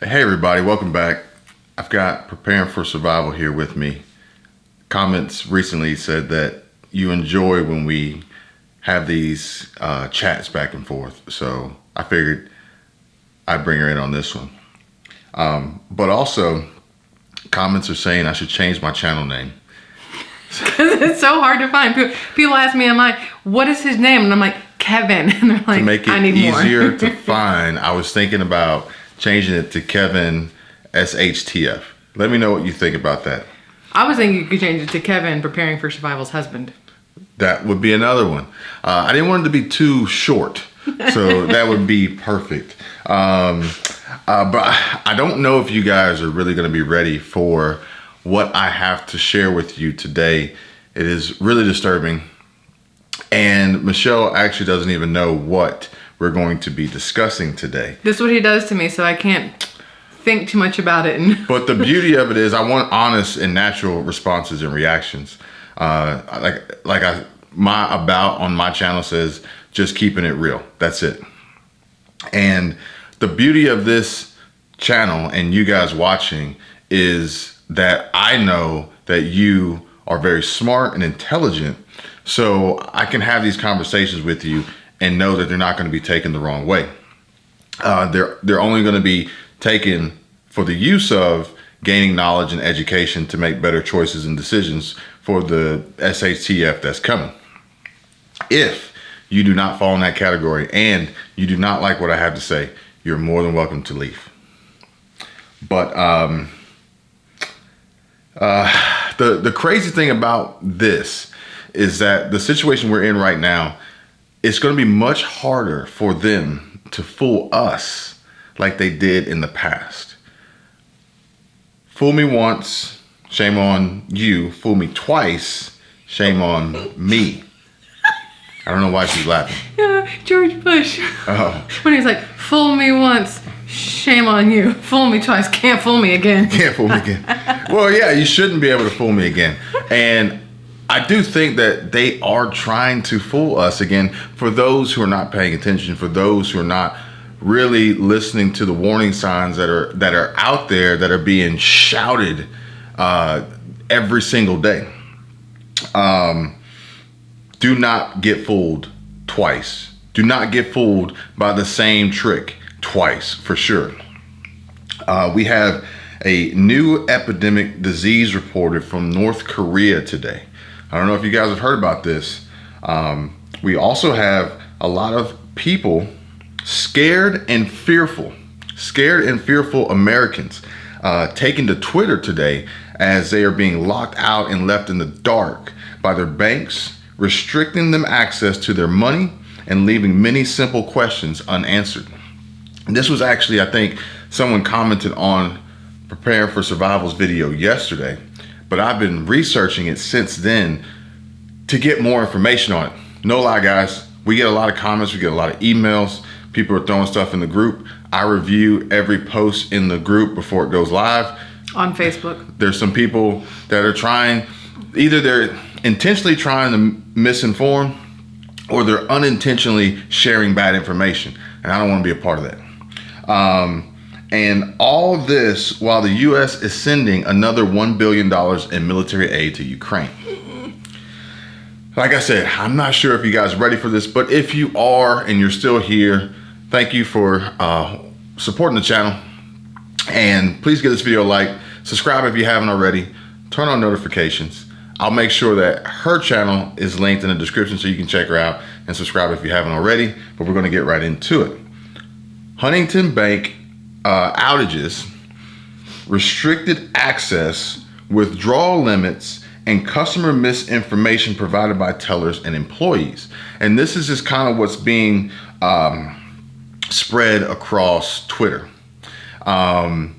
Hey everybody, welcome back. I've got Preparing for Survival here with me. Comments recently said that you enjoy when we have these chats back and forth. So I figured I'd bring her in on this one. But also, comments are saying I should change my channel name. Because it's so hard to find. People ask me, I'm like, what is his name? And I'm like, Kevin. And they're like, To make I it need easier more. to find, I was thinking about changing it to Kevin SHTF. Let me know what you think about that. I was thinking you could change it to Kevin Preparing for Survival's husband. That would be another one. I didn't want it to be too short, so that would be perfect. But I don't know if you guys are really going to be ready for what I have to share with you today. It is really disturbing, and Michelle actually doesn't even know what we're going to be discussing today. This is what he does to me, so I can't think too much about it. But the beauty of it is I want honest and natural responses and reactions. My about on my channel says, just keeping it real. That's it. And the beauty of this channel and you guys watching is that I know that you are very smart and intelligent. So I can have these conversations with you and know that they're not going to be taken the wrong way. They're only going to be taken for the use of gaining knowledge and education to make better choices and decisions for the SHTF that's coming. If you do not fall in that category and you do not like what I have to say, you're more than welcome to leave. But the crazy thing about this is that the situation we're in right now, it's going to be much harder for them to fool us like they did in the past. Fool me once, shame on you. Fool me twice, shame on me. I don't know why she's laughing. Yeah, George Bush. Oh. When he's like, fool me once, shame on you. Fool me twice, can't fool me again. Can't fool me again. Well, yeah, you shouldn't be able to fool me again. And I do think that they are trying to fool us again. For those who are not paying attention, for those who are not really listening to the warning signs that are out there, that are being shouted every single day. Do not get fooled twice. Do not get fooled by the same trick twice, for sure. We have a new epidemic disease reported from North Korea today. I don't know if you guys have heard about this. We also have a lot of people scared and fearful Americans taking to Twitter today as they are being locked out and left in the dark by their banks, restricting them access to their money and leaving many simple questions unanswered. This was actually, I think, someone commented on Preparing for Survival's video yesterday, but I've been researching it since then to get more information on it. No lie, guys, we get a lot of comments, we get a lot of emails, people are throwing stuff in the group. I review every post in the group before it goes live. On Facebook. There's some people that are trying, either they're intentionally trying to misinform or they're unintentionally sharing bad information. And I don't want to be a part of that. And all this while the U.S. is sending another $1 billion in military aid to Ukraine. Like I said, I'm not sure if you guys are ready for this, but if you are and you're still here, thank you for supporting the channel. And please give this video a like, subscribe if you haven't already, turn on notifications. I'll make sure that her channel is linked in the description so you can check her out and subscribe if you haven't already, but we're gonna get right into it. Huntington Bank outages, restricted access, withdrawal limits, and customer misinformation provided by tellers and employees. And this is just kind of what's being spread across Twitter. And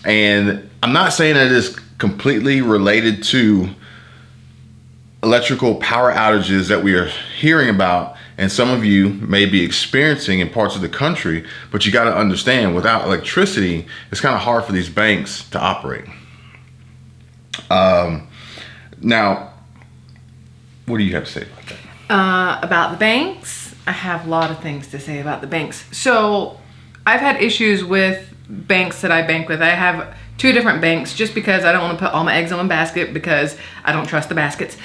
I'm not saying that it is completely related to electrical power outages that we are hearing about and some of you may be experiencing in parts of the country, but you got to understand, without electricity, it's kind of hard for these banks to operate. Now, what do you have to say about that? About the banks, I have a lot of things to say about the banks. So I've had issues with banks that I bank with. I have 2 different banks just because I don't want to put all my eggs in one basket because I don't trust the baskets.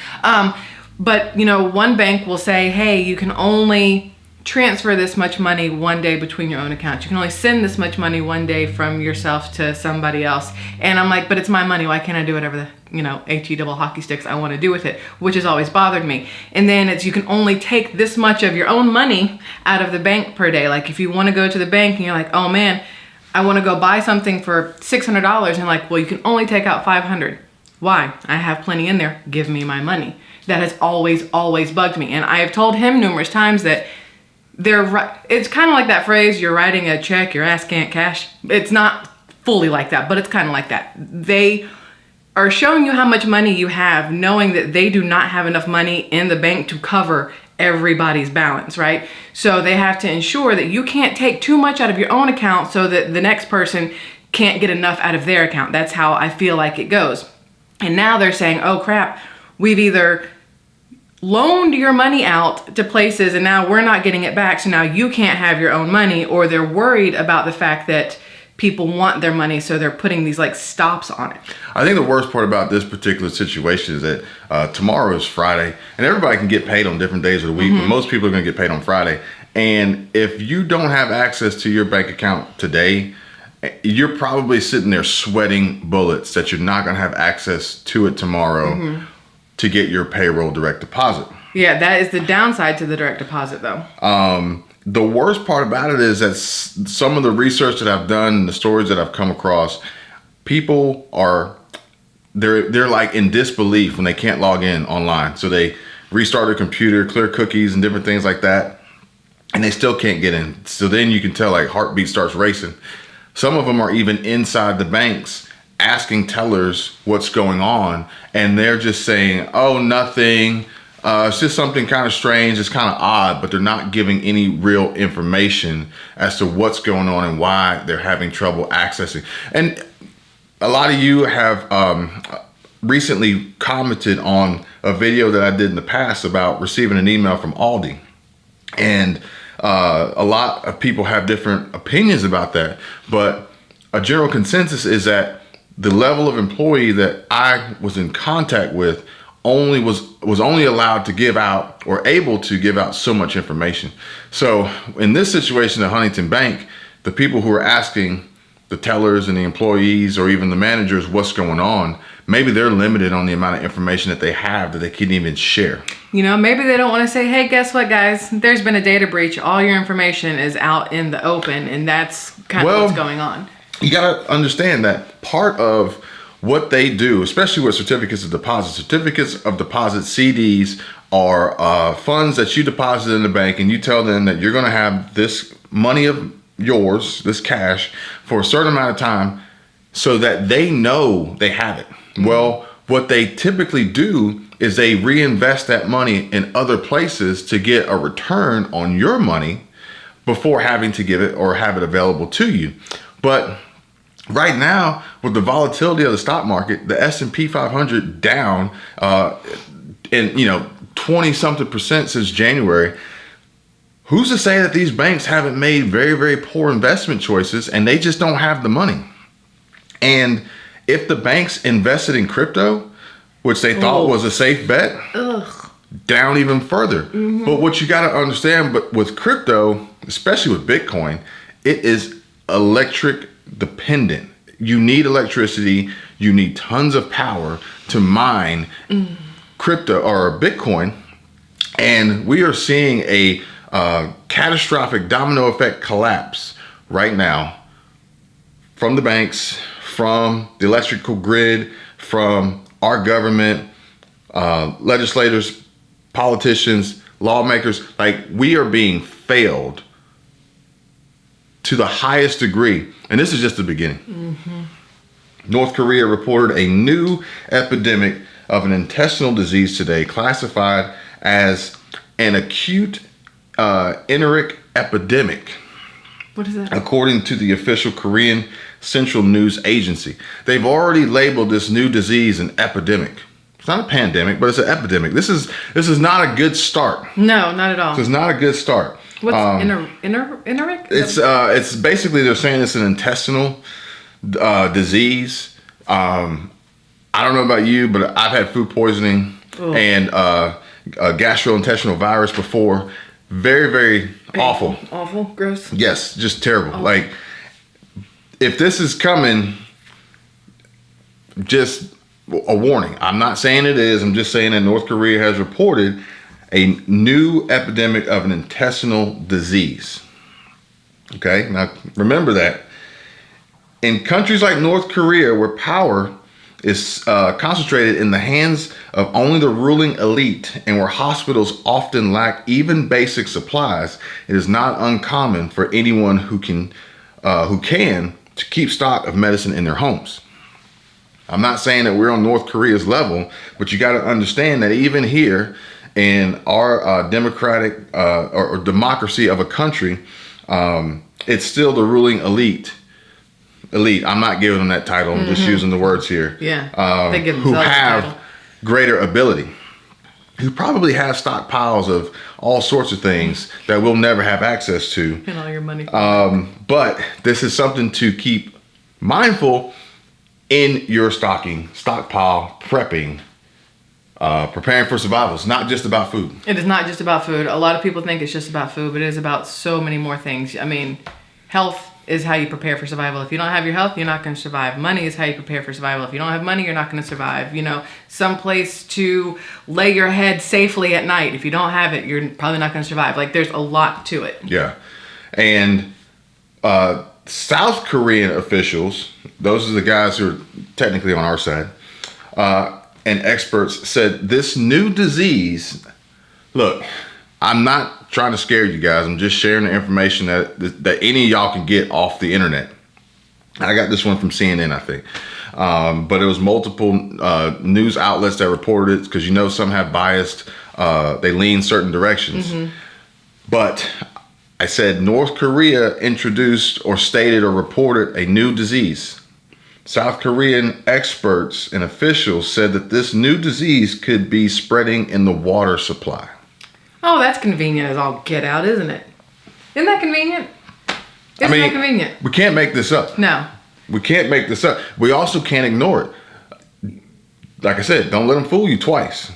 But, one bank will say, hey, you can only transfer this much money one day between your own accounts. You can only send this much money one day from yourself to somebody else. And I'm like, but it's my money. Why can't I do whatever the, HE double hockey sticks I want to do with it, which has always bothered me. And then it's, you can only take this much of your own money out of the bank per day. Like if you want to go to the bank and you're like, oh man, I want to go buy something for $600. And like, well, you can only take out $500. Why? I have plenty in there. Give me my money. That has always bugged me. And I have told him numerous times that it's kind of like that phrase, you're writing a check, your ass can't cash. It's not fully like that, but it's kind of like that. They are showing you how much money you have, knowing that they do not have enough money in the bank to cover everybody's balance, right? So they have to ensure that you can't take too much out of your own account so that the next person can't get enough out of their account. That's how I feel like it goes. And now they're saying, oh crap, we've either loaned your money out to places and now we're not getting it back, so now you can't have your own money, or they're worried about the fact that people want their money, so they're putting these like stops on it. I think the worst part about this particular situation is that tomorrow is Friday, and everybody can get paid on different days of the week, but most people are going to get paid on Friday. And if you don't have access to your bank account today, you're probably sitting there sweating bullets that you're not going to have access to it tomorrow to get your payroll direct deposit. Yeah, that is the downside to the direct deposit though. The worst part about it is that some of the research that I've done and the stories that I've come across, people they're like in disbelief when they can't log in online. So they restart their computer, clear cookies and different things like that, and they still can't get in. So then you can tell like heartbeat starts racing. Some of them are even inside the banks asking tellers what's going on, and they're just saying, oh, nothing. It's just something kind of strange. It's kind of odd, but they're not giving any real information as to what's going on and why they're having trouble accessing. And a lot of you have recently commented on a video that I did in the past about receiving an email from Aldi. And a lot of people have different opinions about that, but a general consensus is that the level of employee that I was in contact with was only allowed to give out or able to give out so much information. So in this situation at Huntington Bank, the people who are asking the tellers and the employees or even the managers what's going on, maybe they're limited on the amount of information that they have that they can't even share. Maybe they don't want to say, hey, guess what, guys? There's been a data breach. All your information is out in the open, and that's kind of what's going on. You got to understand that part of what they do, especially with certificates of deposit, CDs are funds that you deposit in the bank, and you tell them that you're going to have this money of yours, this cash, for a certain amount of time so that they know they have it. Well, what they typically do is they reinvest that money in other places to get a return on your money before having to give it or have it available to you. But right now, with the volatility of the stock market, the S&P 500 down, in 20-something% since January. Who's to say that these banks haven't made very, very poor investment choices and they just don't have the money? And if the banks invested in crypto, which they thought was a safe bet, down even further. But what you got to understand, but with crypto, especially with Bitcoin, it is electric dependent. You need electricity. You need tons of power to mine crypto or Bitcoin. And we are seeing a catastrophic domino effect collapse right now from the banks, from the electrical grid, from our government, legislators, politicians, lawmakers. Like, we are being failed to the highest degree. And this is just the beginning. North Korea reported a new epidemic of an intestinal disease today, classified as an acute enteric epidemic. What is that? According to the official Korean Central News Agency. They've already labeled this new disease an epidemic. It's not a pandemic, but it's an epidemic. This is not a good start. No, not at all. This is not a good start. What's enteric? It's basically they're saying it's an intestinal disease. I don't know about you, but I've had food poisoning and a gastrointestinal virus before. Very, very awful. Awful, gross. Yes, just terrible. Awful. Like, if this is coming, just a warning. I'm not saying it is. I'm just saying that North Korea has reported a new epidemic of an intestinal disease. Okay, now remember that. In countries like North Korea, where power is concentrated in the hands of only the ruling elite and where hospitals often lack even basic supplies, it is not uncommon for anyone who can to keep stock of medicine in their homes. I'm not saying that we're on North Korea's level, but you got to understand that even here in our democratic or democracy of a country, it's still the ruling elite. I'm not giving them that title. I'm just using the words here. Yeah. They give who themselves the have title. greater ability, who probably have stockpiles of all sorts of things that we'll never have access to. And all your money. But this is something to keep mindful in your stockpile, prepping, preparing for survival. It's not just about food. It is not just about food. A lot of people think it's just about food, but it is about so many more things. I mean, health is how you prepare for survival. If you don't have your health, you're not going to survive. Money is how you prepare for survival. If you don't have money, you're not going to survive. You know, some place to lay your head safely at night. If you don't have it, you're probably not going to survive. Like, there's a lot to it. Yeah. And South Korean officials, those are the guys who are technically on our side, and experts said this new disease, look, I'm not trying to scare you guys. I'm just sharing the information that any of y'all can get off the internet. I got this one from CNN, I think. But it was multiple news outlets that reported it because, you know, some have biased, they lean certain directions. Mm-hmm. But I said North Korea introduced or stated or reported a new disease. South Korean experts and officials said that this new disease could be spreading in the water supply. Oh, that's convenient as all get out, isn't it? Isn't that convenient? Isn't that convenient? We can't make this up. No. We can't make this up. We also can't ignore it. Like I said, don't let them fool you twice.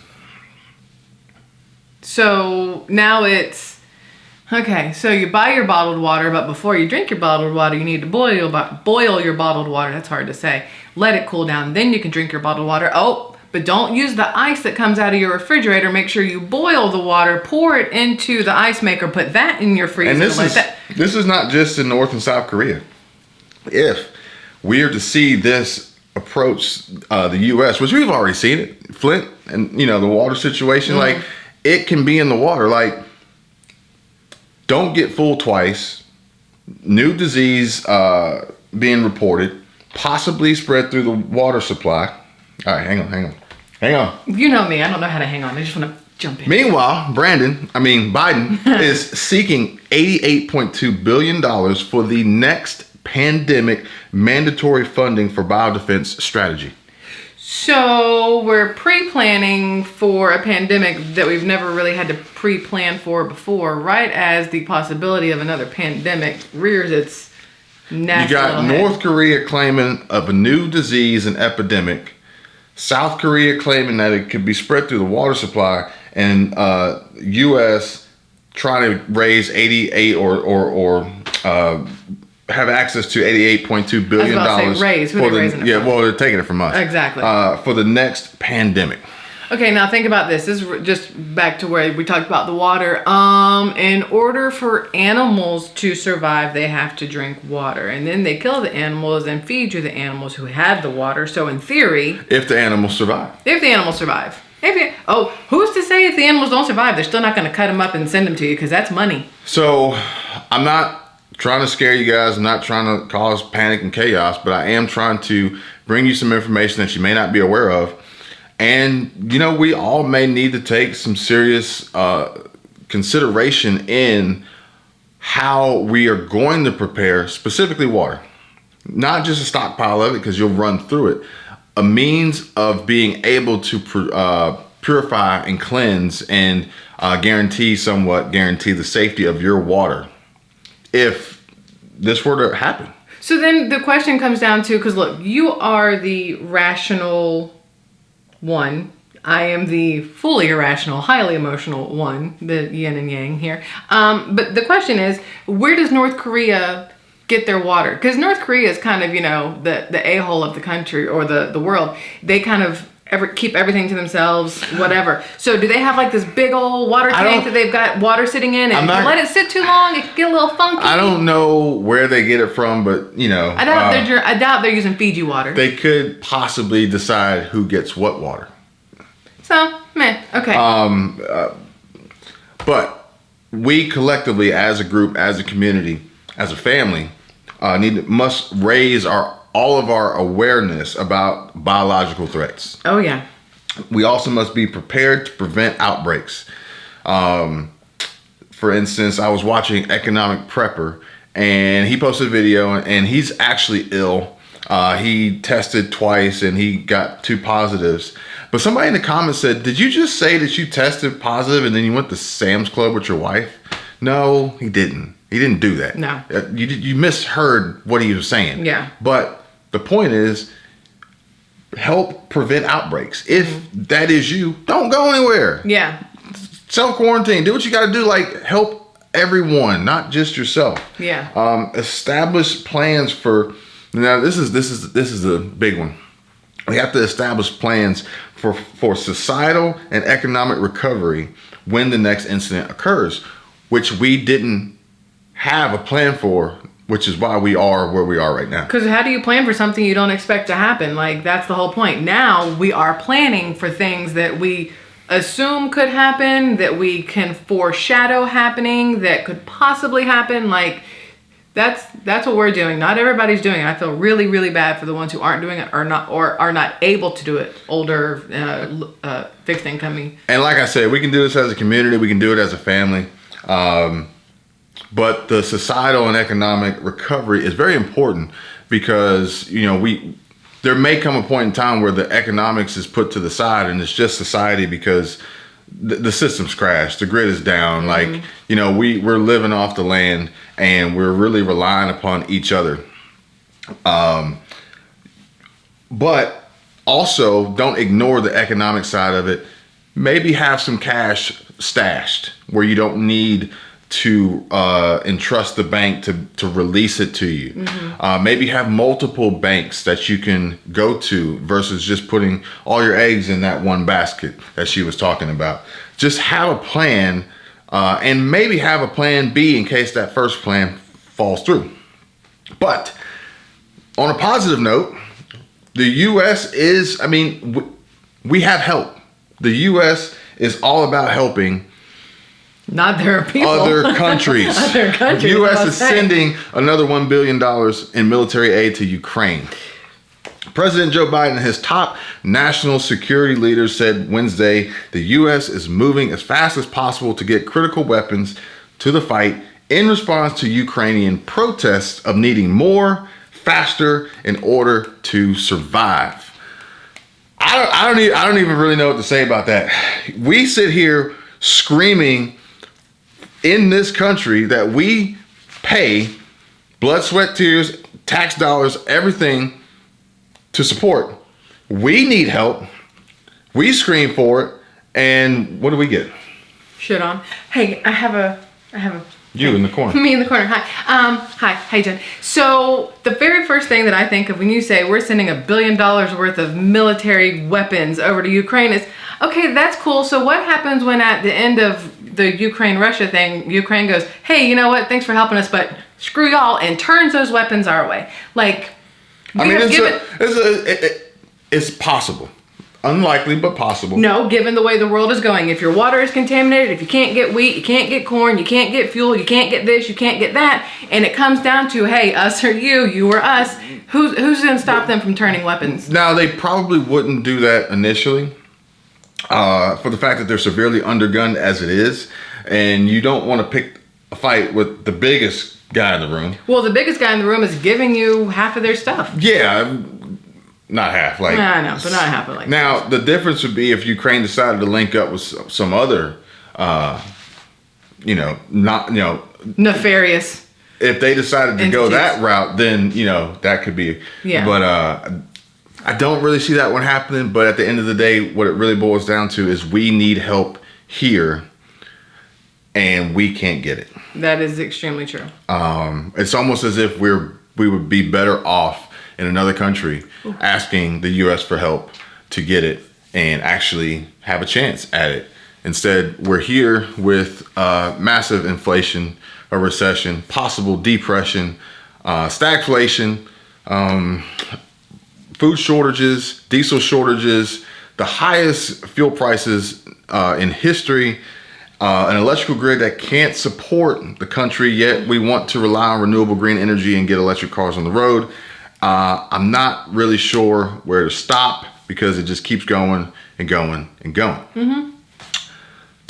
So now it's, okay, so you buy your bottled water, but before you drink your bottled water, you need to boil your bottled water. That's hard to say. Let it cool down. Then you can drink your bottled water. Oh, but don't use the ice that comes out of your refrigerator. Make sure you boil the water, pour it into the ice maker, put that in your freezer. And this is not just in North and South Korea. If we are to see this approach the U.S., which we've already seen it, Flint and, you know, the water situation, like, it can be in the water. Like, don't get fooled twice. New disease being reported, possibly spread through the water supply. All right, hang on. You know me. I don't know how to hang on. I just want to jump in. Meanwhile, Biden is seeking $88.2 billion for the next pandemic mandatory funding for biodefense strategy. So we're pre-planning for a pandemic that we've never really had to pre-plan for before, right as the possibility of another pandemic rears its nasty You got little North head. Korea claiming of a new disease and epidemic, South Korea claiming that it could be spread through the water supply, and U.S. trying to raise 88 or have access to $88.2 billion. I was about to say raise. Who are they raising it from? Well, they're taking it from us. Exactly. For the next pandemic. Okay, now think about this. This is just back to where we talked about the water. In order for animals to survive, they have to drink water. And then they kill the animals and feed you the animals who have the water. So in theory... If the animals survive. Who's to say if the animals don't survive? They're still not going to cut them up and send them to you because that's money. So I'm not trying to scare you guys. I'm not trying to cause panic and chaos. But I am trying to bring you some information that you may not be aware of. And, you know, we all may need to take some serious consideration in how we are going to prepare, specifically water. Not just a stockpile of it, because you'll run through it. A means of being able to purify and cleanse and guarantee the safety of your water if this were to happen. So then the question comes down to, because look, you are the rational one. I am the fully irrational, highly emotional one, the yin and yang here. But the question is, where does North Korea get their water? Because North Korea is kind of, the a-hole of the country or the world. They kind of keep everything to themselves, whatever. So do they have like this big old water tank that they've got water sitting in, and if you let it sit too long, it can get a little funky? I don't know where they get it from, but I doubt they're using Fiji water. They could possibly decide who gets what water. So, okay. But we collectively, as a group, as a community, as a family, must raise all of our awareness about biological threats. Oh, yeah. We also must be prepared to prevent outbreaks. For instance, I was watching Economic Prepper, and he posted a video, and he's actually ill. He tested twice, and he got 2 positives. But somebody in the comments said, "Did you just say that you tested positive and then you went to Sam's Club with your wife?" No, he didn't. He didn't do that. No. You misheard what he was saying. Yeah. But the point is, help prevent outbreaks. If that is you, don't go anywhere. Yeah. Self-quarantine. Do what you got to do. Like, help everyone, not just yourself. Yeah. Establish plans for. Now, this is a big one. We have to establish plans for societal and economic recovery when the next incident occurs, which we didn't have a plan for, which is why we are where we are right now. Because how do you plan for something you don't expect to happen? Like, that's the whole point. Now we are planning for things that we assume could happen, that we can foreshadow happening, that could possibly happen. Like, that's what we're doing. Not everybody's doing it. I feel really, really bad for the ones who aren't doing it or are not able to do it. Older, fixed income. And like I said, we can do this as a community. We can do it as a family. But the societal and economic recovery is very important because, there may come a point in time where the economics is put to the side and it's just society because the system's crashed. The grid is down. Like, we're living off the land and we're really relying upon each other. But also don't ignore the economic side of it. Maybe have some cash stashed where you don't need to entrust the bank to release it to you. Mm-hmm. Maybe have multiple banks that you can go to versus just putting all your eggs in that one basket that she was talking about. Just have a plan and maybe have a plan B in case that first plan falls through. But on a positive note, the U.S. we have help. The U.S. is all about helping not their people. Other countries. Other countries. The U.S. is sending another $1 billion in military aid to Ukraine. President Joe Biden and his top national security leaders said Wednesday the U.S. is moving as fast as possible to get critical weapons to the fight in response to Ukrainian protests of needing more, faster, in order to survive. I don't even really know what to say about that. We sit here screaming in this country that we pay blood, sweat, tears, tax dollars, everything to support. We need help. We scream for it. And what do we get? Shit on. Hey, I have a. You in the corner. Me in the corner. Hi. Hey, Jen. So the very first thing that I think of when you say we're sending $1 billion worth of military weapons over to Ukraine is, okay, that's cool. So what happens when at the end of the Ukraine-Russia thing, Ukraine goes, hey, you know what? Thanks for helping us, but screw y'all, and turns those weapons our way. Like, it's possible. Unlikely, but possible. No, given the way the world is going. If your water is contaminated, if you can't get wheat, you can't get corn, you can't get fuel, you can't get this, you can't get that, and it comes down to, hey, us or you or us, who's going to stop them from turning weapons? Now, they probably wouldn't do that initially for the fact that they're severely undergunned as it is, and you don't want to pick a fight with the biggest guy in the room. Well, the biggest guy in the room is giving you half of their stuff. Yeah. not half. Like I know, but not half of like. now, the difference would be if Ukraine decided to link up with some other, Nefarious. if they decided to go Entities. that route, then that could be. Yeah. But I don't really see that one happening. But at the end of the day, what it really boils down to is we need help here, and we can't get it. That is extremely true. It's almost as if we would be better off in another country asking the U.S. for help to get it and actually have a chance at it. Instead, we're here with massive inflation, a recession, possible depression, stagflation, food shortages, diesel shortages, the highest fuel prices in history, an electrical grid that can't support the country, yet we want to rely on renewable green energy and get electric cars on the road. I'm not really sure where to stop because it just keeps going and going and going. Mm-hmm.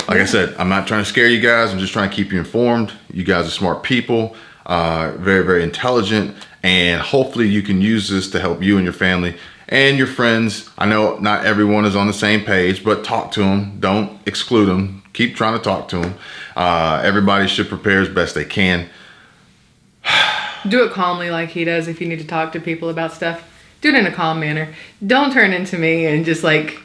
Like I said, I'm not trying to scare you guys. I'm just trying to keep you informed. You guys are smart people, very, very intelligent, and hopefully you can use this to help you and your family and your friends. I know not everyone is on the same page, but talk to them. Don't exclude them. Keep trying to talk to them. Everybody should prepare as best they can. Do it calmly like he does if you need to talk to people about stuff. Do it in a calm manner. Don't turn into me and just like,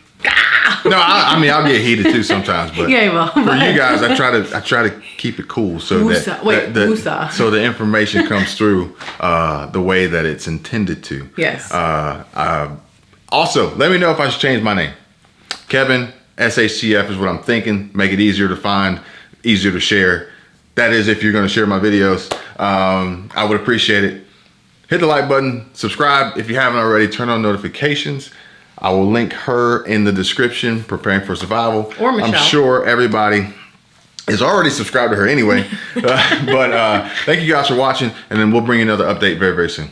No, I mean I'll get heated too sometimes, but yeah, well, for you guys, I try to keep it cool so so the information comes through the way that it's intended to. Yes. Also, let me know if I should change my name. Kevin SHTF is what I'm thinking. Make it easier to find, easier to share. That is, if you're going to share my videos, I would appreciate it. Hit the like button, subscribe if you haven't already, turn on notifications. I will link her in the description, Preparing for Survival. Or Michelle. I'm sure everybody is already subscribed to her anyway. But thank you guys for watching, and then we'll bring you another update very, very soon.